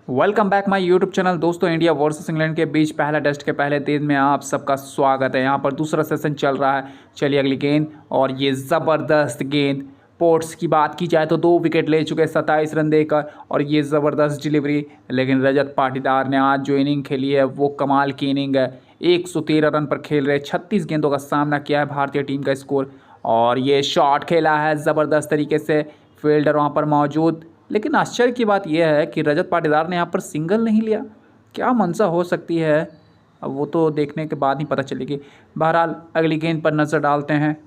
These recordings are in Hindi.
Welcome back my YouTube channel. दोस्तों, इंडिया वर्सेस इंग्लैंड के बीच पहला टेस्ट के पहले दिन में आप सबका स्वागत है। यहाँ पर दूसरा सेशन चल रहा है। चलिए अगली गेंद, और ये ज़बरदस्त गेंद। पोर्ट्स की बात की जाए तो 2 विकेट ले चुके 27 रन देकर, और ये ज़बरदस्त डिलीवरी। लेकिन रजत पाटीदार ने आज जो इनिंग खेली है वो कमाल की इनिंग है। 113 रन पर खेल रहे 36 गेंदों का सामना किया है भारतीय टीम का स्कोर। और ये शॉट खेला है ज़बरदस्त तरीके से, फील्डर वहाँ पर मौजूद। लेकिन आश्चर्य की बात यह है कि रजत पाटीदार ने यहाँ पर सिंगल नहीं लिया। क्या मंशा हो सकती है, अब वो तो देखने के बाद ही पता चलेगी। बहरहाल अगली गेंद पर नज़र डालते हैं।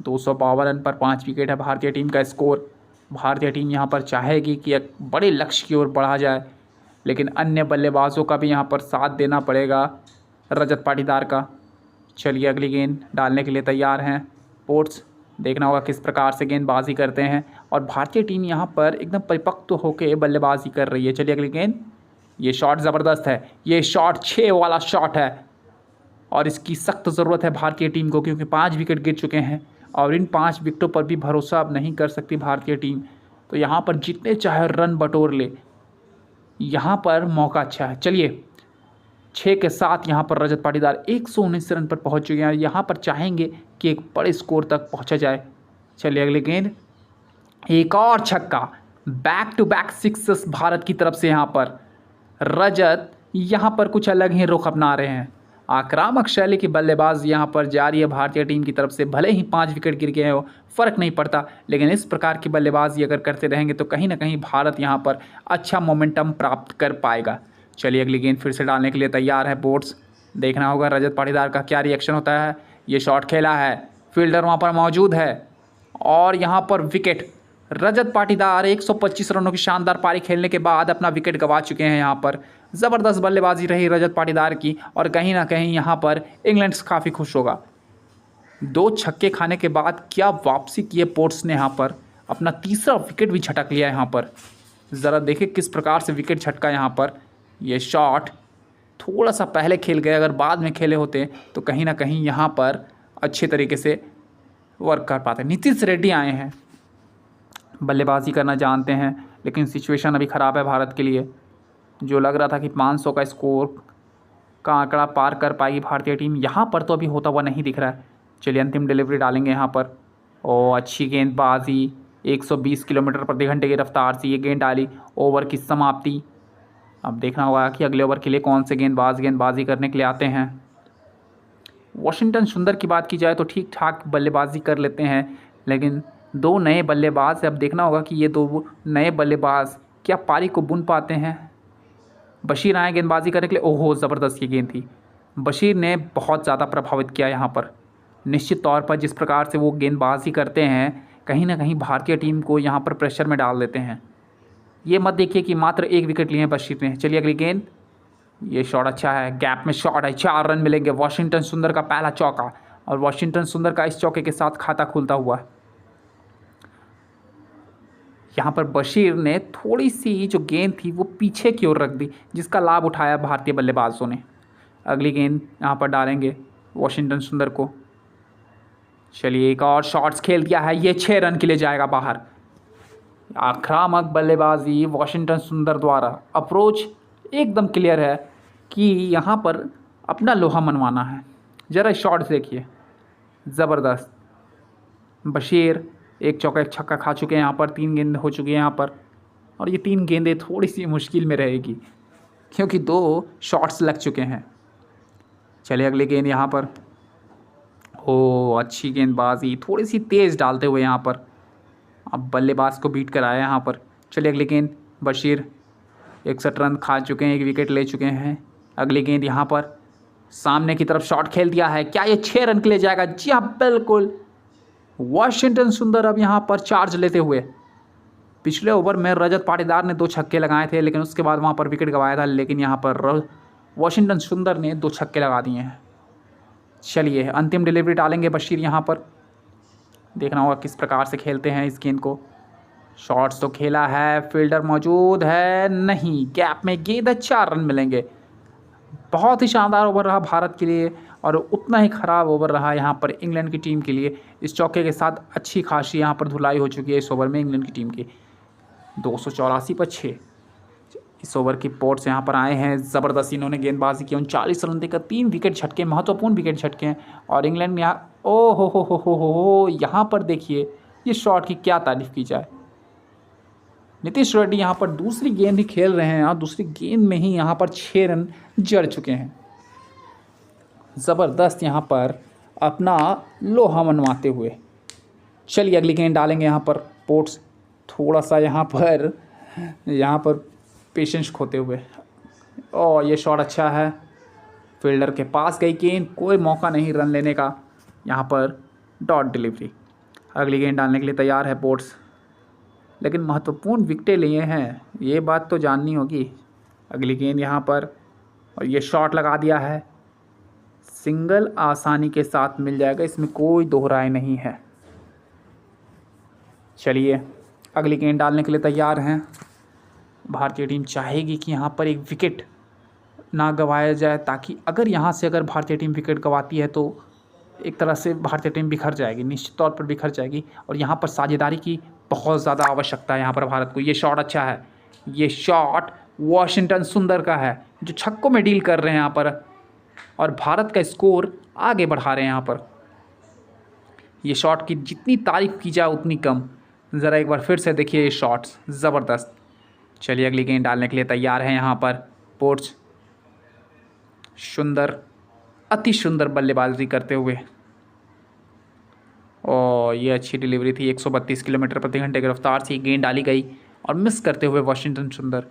252 रन पर 5 विकेट है भारतीय टीम का स्कोर। भारतीय टीम यहाँ पर चाहेगी कि एक बड़े लक्ष्य की ओर बढ़ा जाए, लेकिन अन्य बल्लेबाजों का भी यहाँ पर साथ देना पड़ेगा रजत पाटीदार का। चलिए अगली गेंद डालने के लिए तैयार हैं पोर्ट्स। देखना होगा किस प्रकार से गेंदबाजी करते हैं, और भारतीय टीम यहाँ पर एकदम परिपक्व होकर बल्लेबाजी कर रही है। चलिए अगली गेंद, ये शॉट ज़बरदस्त है। ये शॉट 6 वाला शॉट है, और इसकी सख्त ज़रूरत है भारतीय टीम को, क्योंकि 5 विकेट गिर चुके हैं और इन 5 विकेटों पर भी भरोसा अब नहीं कर सकती भारतीय टीम। तो यहाँ पर जितने चाहे रन बटोर ले, यहाँ पर मौका अच्छा है। चलिए 6 के साथ यहाँ पर रजत पाटीदार 119 रन पर पहुँच चुके हैं। यहाँ पर चाहेंगे कि एक बड़े स्कोर तक पहुँचा जाए। चलिए अगली गेंद, एक और छक्का। Back to back sixes Bharat की तरफ से। यहाँ पर रजत यहाँ पर कुछ अलग ही रुख अपना रहे हैं। आक्रामक शैली की बल्लेबाज यहाँ पर जारी है भारतीय टीम की तरफ से। भले ही 5 विकेट गिर गए हो, फ़र्क नहीं पड़ता, लेकिन इस प्रकार की बल्लेबाजी अगर करते रहेंगे तो कहीं ना कहीं भारत यहाँ पर अच्छा मोमेंटम प्राप्त कर पाएगा। चलिए अगली गेंद फिर से डालने के लिए तैयार है बोर्ड्स। देखना होगा रजत पाटीदार का क्या रिएक्शन होता है। ये शॉट खेला है, फील्डर वहाँ पर मौजूद है, और यहाँ पर विकेट। रजत पाटीदार 125 रनों की शानदार पारी खेलने के बाद अपना विकेट गंवा चुके हैं। यहाँ पर ज़बरदस्त बल्लेबाजी रही रजत पाटीदार की, और कहीं ना कहीं यहाँ पर इंग्लैंड काफ़ी खुश होगा। 2 छक्के खाने के बाद क्या वापसी की है पोर्ट्स ने। यहाँ पर अपना तीसरा विकेट भी झटक लिया है। यहाँ पर ज़रा देखिए किस प्रकार से विकेट झटका। यहाँ पर ये शॉट थोड़ा सा पहले खेल गए, अगर बाद में खेले होते तो कहीं ना कहीं यहाँ पर अच्छे तरीके से वर्क कर पाते। नीतीश रेड्डी आए हैं, बल्लेबाजी करना जानते हैं, लेकिन सिचुएशन अभी ख़राब है भारत के लिए। जो लग रहा था कि 500 का स्कोर का आंकड़ा पार कर पाएगी भारतीय टीम, यहाँ पर तो अभी होता हुआ नहीं दिख रहा है। चलिए अंतिम डिलीवरी डालेंगे यहाँ पर। और अच्छी गेंदबाजी, 120 किलोमीटर प्रति घंटे की रफ्तार से ये गेंद डाली। ओवर की समाप्ति। अब देखना होगा कि अगले ओवर के लिए कौन से गेंदबाजी करने के लिए आते हैं। वॉशिंगटन सुंदर की बात की जाए तो ठीक ठाक बल्लेबाजी कर लेते हैं, लेकिन 2 नए बल्लेबाज। अब देखना होगा कि ये 2 नए बल्लेबाज क्या पारी को बुन पाते हैं। बशीर आए गेंदबाजी करने के लिए। ओहो, ज़बरदस्त ये गेंद थी। बशीर ने बहुत ज़्यादा प्रभावित किया यहाँ पर। निश्चित तौर पर जिस प्रकार से वो गेंदबाजी करते हैं, कहीं ना कहीं भारतीय टीम को यहाँ पर प्रेशर में डाल देते हैं। ये मत देखिए कि मात्र 1 विकेट लिए हैं बशीर ने। चलिए अगली गेंद, ये शॉट अच्छा है, गैप में शॉट है, 4 रन मिलेंगे। वॉशिंगटन सुंदर का पहला चौका, और वॉशिंगटन सुंदर का इस चौके के साथ खाता खुलता हुआ। यहाँ पर बशीर ने थोड़ी सी जो गेंद थी वो पीछे की ओर रख दी, जिसका लाभ उठाया भारतीय बल्लेबाजों ने। अगली गेंद यहाँ पर डालेंगे वॉशिंगटन सुंदर को। चलिए एक और शॉट्स खेल दिया है, ये 6 रन के लिए जाएगा बाहर। आक्रामक बल्लेबाजी वॉशिंगटन सुंदर द्वारा। अप्रोच एकदम क्लियर है कि यहाँ पर अपना लोहा मनवाना है। ज़रा शॉट देखिए, ज़बरदस्त। बशीर 1 चौका 1 छक्का खा चुके हैं। यहाँ पर 3 गेंद हो चुकी हैं यहाँ पर, और ये 3 गेंदें थोड़ी सी मुश्किल में रहेगी क्योंकि 2 शॉट्स लग चुके हैं। चलिए अगली गेंद यहाँ पर। ओ, अच्छी गेंदबाजी, थोड़ी सी तेज़ डालते हुए यहाँ पर अब बल्लेबाज को बीट कराया यहाँ पर। चलिए अगली गेंद, बशीर 61 रन खा चुके हैं, 1 विकेट ले चुके हैं। अगली गेंद यहाँ पर सामने की तरफ शॉट खेल दिया है, क्या ये 6 रन के लिए जाएगा? जी हाँ, बिल्कुल। वॉशिंगटन सुंदर अब यहाँ पर चार्ज लेते हुए। पिछले ओवर में रजत पाटीदार ने 2 छक्के लगाए थे, लेकिन उसके बाद वहाँ पर विकेट गंवाया था, लेकिन यहाँ पर वॉशिंगटन सुंदर ने 2 छक्के लगा दिए हैं। चलिए अंतिम डिलीवरी डालेंगे बशीर यहाँ पर। देखना होगा किस प्रकार से खेलते हैं इस गेंद को। शॉट्स तो खेला है, फील्डर मौजूद है नहीं, गैप में गेंद है, 4 रन मिलेंगे। बहुत ही शानदार ओवर रहा भारत के लिए, और उतना ही ख़राब ओवर रहा यहाँ पर इंग्लैंड की टीम के लिए। इस चौके के साथ अच्छी खासी यहाँ पर धुलाई हो चुकी है इस ओवर में इंग्लैंड की टीम की। 284 पर 6। इस ओवर की पोर्ट्स यहाँ पर आए हैं, ज़बरदस्त इन्होंने गेंदबाजी की, 39 रन देकर 3 विकेट झटके, महत्वपूर्ण विकेट झटके हैं। और इंग्लैंड में यहाँ ओ हो, यहाँ पर देखिए ये शॉट की क्या तारीफ़ की जाए। नीतीश रेड्डी यहाँ पर दूसरी गेंद ही खेल रहे हैं और दूसरी गेंद में ही यहाँ पर 6 रन जड़ चुके हैं। ज़बरदस्त यहाँ पर अपना लोहा मनवाते हुए। चलिए अगली गेंद डालेंगे यहाँ पर पोर्ट्स, थोड़ा सा यहाँ पर पेशेंस खोते हुए। और ये शॉट अच्छा है, फील्डर के पास गई गेंद, कोई मौका नहीं रन लेने का, यहाँ पर डॉट डिलीवरी। अगली गेंद डालने के लिए तैयार है पोर्ट्स, लेकिन महत्वपूर्ण विकेटें लिए हैं, ये बात तो जाननी होगी। अगली गेंद यहाँ पर, और ये शॉट लगा दिया है, सिंगल आसानी के साथ मिल जाएगा, इसमें कोई दोहराए नहीं है। चलिए अगली गेंद डालने के लिए तैयार हैं। भारतीय टीम चाहेगी कि यहाँ पर एक विकेट ना गंवाया जाए, ताकि अगर भारतीय टीम विकेट गंवाती है तो एक तरह से भारतीय टीम बिखर जाएगी, निश्चित तौर पर बिखर जाएगी। और यहाँ पर साझेदारी की बहुत ज़्यादा आवश्यकता है यहाँ पर भारत को। ये शॉट अच्छा है, ये शॉट वॉशिंगटन सुंदर का है, जो छक्कों में डील कर रहे हैं यहाँ पर, और भारत का स्कोर आगे बढ़ा रहे हैं यहाँ पर। ये शॉट की जितनी तारीफ़ की जाए उतनी कम। ज़रा एक बार फिर से देखिए ये शॉट्स, ज़बरदस्त। चलिए अगली गेंद डालने के लिए तैयार हैं यहाँ पर पोर्ट्स, सुंदर, अति सुंदर बल्लेबाजी करते हुए। और ये अच्छी डिलीवरी थी, 132 किलोमीटर प्रति घंटे की रफ्तार से गेंद डाली गई और मिस करते हुए वॉशिंगटन सुंदर।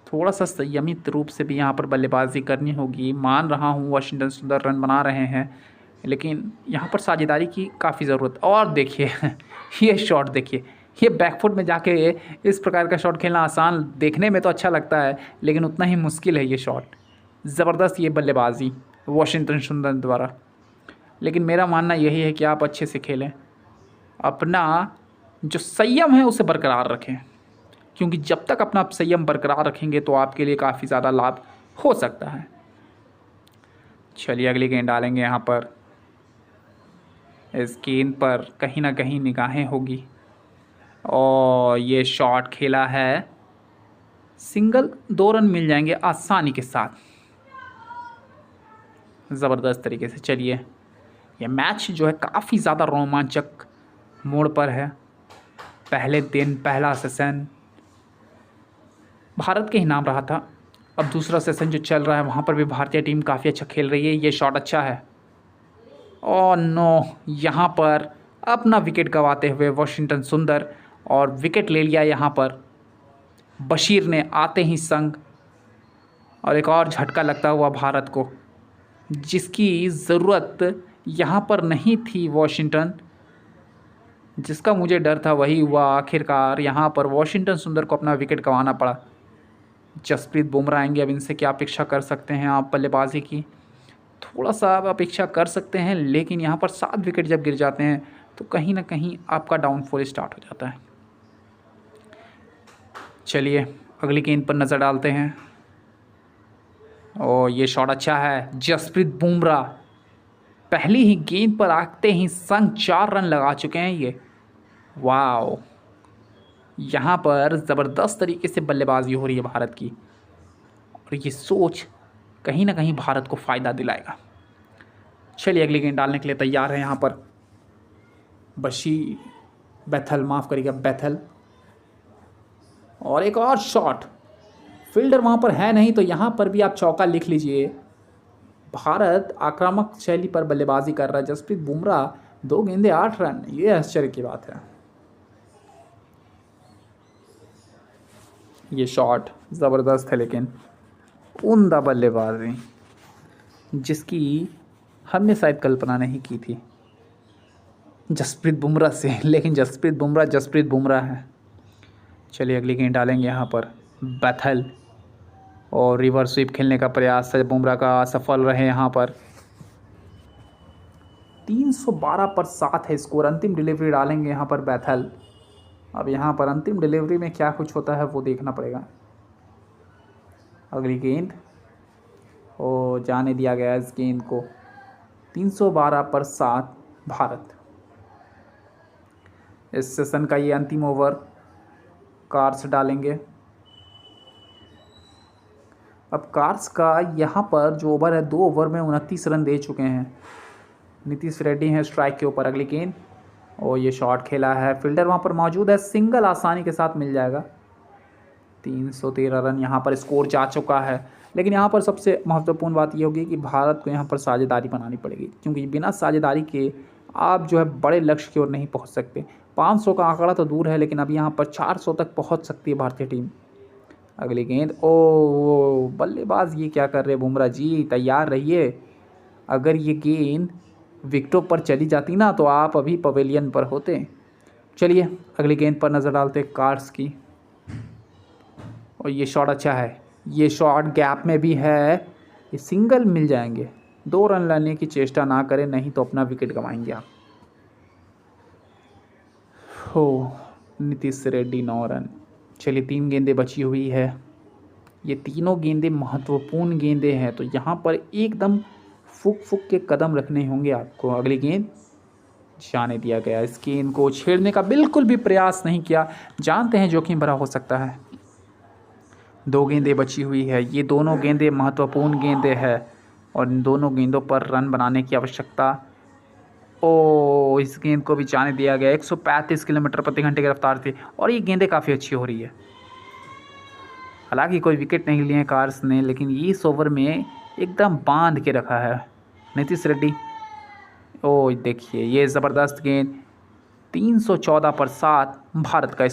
थोड़ा सा संयमित रूप से भी यहाँ पर बल्लेबाजी करनी होगी। मान रहा हूँ वॉशिंगटन सुंदर रन बना रहे हैं, लेकिन यहाँ पर साझेदारी की काफ़ी ज़रूरत। और देखिए ये शॉट देखिए, ये बैकफुट में जाके इस प्रकार का शॉट खेलना आसान देखने में तो अच्छा लगता है, लेकिन उतना ही मुश्किल है ये शॉट। ज़बरदस्त ये बल्लेबाजी वॉशिंगटन सुंदर द्वारा। लेकिन मेरा मानना यही है कि आप अच्छे से खेलें, अपना जो संयम है उसे बरकरार रखें, क्योंकि जब तक अपना संयम बरकरार रखेंगे तो आपके लिए काफ़ी ज़्यादा लाभ हो सकता है। चलिए अगली गेंद डालेंगे यहाँ पर। इस गेंद पर कहीं ना कहीं निगाहें होगी, और ये शॉट खेला है, सिंगल, 2 रन मिल जाएंगे आसानी के साथ, ज़बरदस्त तरीके से। चलिए ये मैच जो है काफ़ी ज़्यादा रोमांचक मोड़ पर है। पहले दिन पहला सेशन भारत के ही नाम रहा था, अब दूसरा सेशन जो चल रहा है वहाँ पर भी भारतीय टीम काफ़ी अच्छा खेल रही है। ये शॉट अच्छा है, और नो, यहाँ पर अपना विकेट गंवाते हुए वॉशिंगटन सुंदर, और विकेट ले लिया यहाँ पर बशीर ने आते ही संग। और एक और झटका लगता हुआ भारत को, जिसकी ज़रूरत यहाँ पर नहीं थी। वॉशिंगटन, जिसका मुझे डर था वही हुआ आखिरकार। यहाँ पर वॉशिंगटन सुंदर को अपना विकेट गंवाना पड़ा। जसप्रीत बुमराह आएंगे, अब इनसे क्या अपेक्षा कर सकते हैं आप बल्लेबाजी की? थोड़ा सा आप अपेक्षा कर सकते हैं, लेकिन यहाँ पर 7 विकेट जब गिर जाते हैं तो कहीं ना कहीं आपका डाउनफॉल स्टार्ट हो जाता है। चलिए अगली गेंद पर नज़र डालते हैं। और ये शॉट अच्छा है, जसप्रीत बुमराह पहली ही गेंद पर आते ही संग 4 रन लगा चुके हैं ये। वाओ, यहाँ पर ज़बरदस्त तरीके से बल्लेबाजी हो रही है भारत की, और ये सोच कहीं ना कहीं भारत को फ़ायदा दिलाएगा। चलिए अगली गेंद डालने के लिए तैयार है यहाँ पर बैथल। और एक और शॉट, फील्डर वहाँ पर है नहीं, तो यहाँ पर भी आप चौका लिख लीजिए। भारत आक्रामक शैली पर बल्लेबाजी कर रहा है। जसप्रीत बुमराह 2 गेंदे 8 रन, ये आश्चर्य की बात है। ये शॉट ज़बरदस्त है, लेकिन उम्दा बल्लेबाजी जिसकी हमने शायद कल्पना नहीं की थी जसप्रीत बुमराह से, लेकिन जसप्रीत बुमराह है। चलिए अगली गेंद डालेंगे यहाँ पर बैथल, और रिवर्स स्वीप खेलने का प्रयास बुमराह का सफल रहे। यहाँ पर 312 पर 7 है स्कोर। अंतिम डिलीवरी डालेंगे यहाँ पर बैथल। अब यहाँ पर अंतिम डिलीवरी में क्या कुछ होता है वो देखना पड़ेगा। अगली गेंद, और जाने दिया गया इस गेंद को। 312 पर 7 भारत। इस सेशन का ये अंतिम ओवर कार्ड्स डालेंगे। अब कार्स का यहाँ पर जो ओवर है 2 ओवर में 29 रन दे चुके हैं। नीतीश रेड्डी हैं स्ट्राइक के ऊपर। अगली गेंद और ये शॉट खेला है, फील्डर वहाँ पर मौजूद है, सिंगल आसानी के साथ मिल जाएगा। 313 रन यहाँ पर स्कोर जा चुका है। लेकिन यहाँ पर सबसे महत्वपूर्ण बात ये होगी कि भारत को यहाँ पर साझेदारी बनानी पड़ेगी, क्योंकि बिना साझेदारी के आप जो है बड़े लक्ष्य की ओर नहीं पहुँच सकते। 500 का आंकड़ा तो दूर है, लेकिन अब यहाँ पर 400 तक पहुँच सकती है भारतीय टीम। अगली गेंद, ओ बल्लेबाज ये क्या कर रहे बुमराह जी, तैयार रहिए। अगर ये गेंद विकेटों पर चली जाती ना तो आप अभी पवेलियन पर होते। चलिए अगली गेंद पर नज़र डालते कार्स की। और ये शॉट अच्छा है, ये शॉट गैप में भी है, ये सिंगल मिल जाएंगे। 2 रन लाने की चेष्टा ना करें, नहीं तो अपना विकेट गंवाएंगे आप। हो नीतीश रेड्डी 9 रन। चलिए 3 गेंदें बची हुई है, ये तीनों गेंदें महत्वपूर्ण गेंदें हैं, तो यहाँ पर एकदम फुक के कदम रखने होंगे आपको। अगली गेंद जाने दिया गया, इस गेंद को छेड़ने का बिल्कुल भी प्रयास नहीं किया, जानते हैं जोखिम भरा हो सकता है। 2 गेंदें बची हुई है, ये दोनों गेंदें महत्वपूर्ण गेंदें हैं और इन दोनों गेंदों पर रन बनाने की आवश्यकता। ओ इस गेंद को भी जाने दिया गया। 135 किलोमीटर प्रति घंटे की रफ्तार थी और ये गेंदें काफ़ी अच्छी हो रही है। हालांकि कोई विकेट नहीं लिए हैं कार्स ने, लेकिन इस ओवर में एकदम बांध के रखा है नीतीश रेड्डी। ओ देखिए ये ज़बरदस्त गेंद, 314 पर 7 भारत का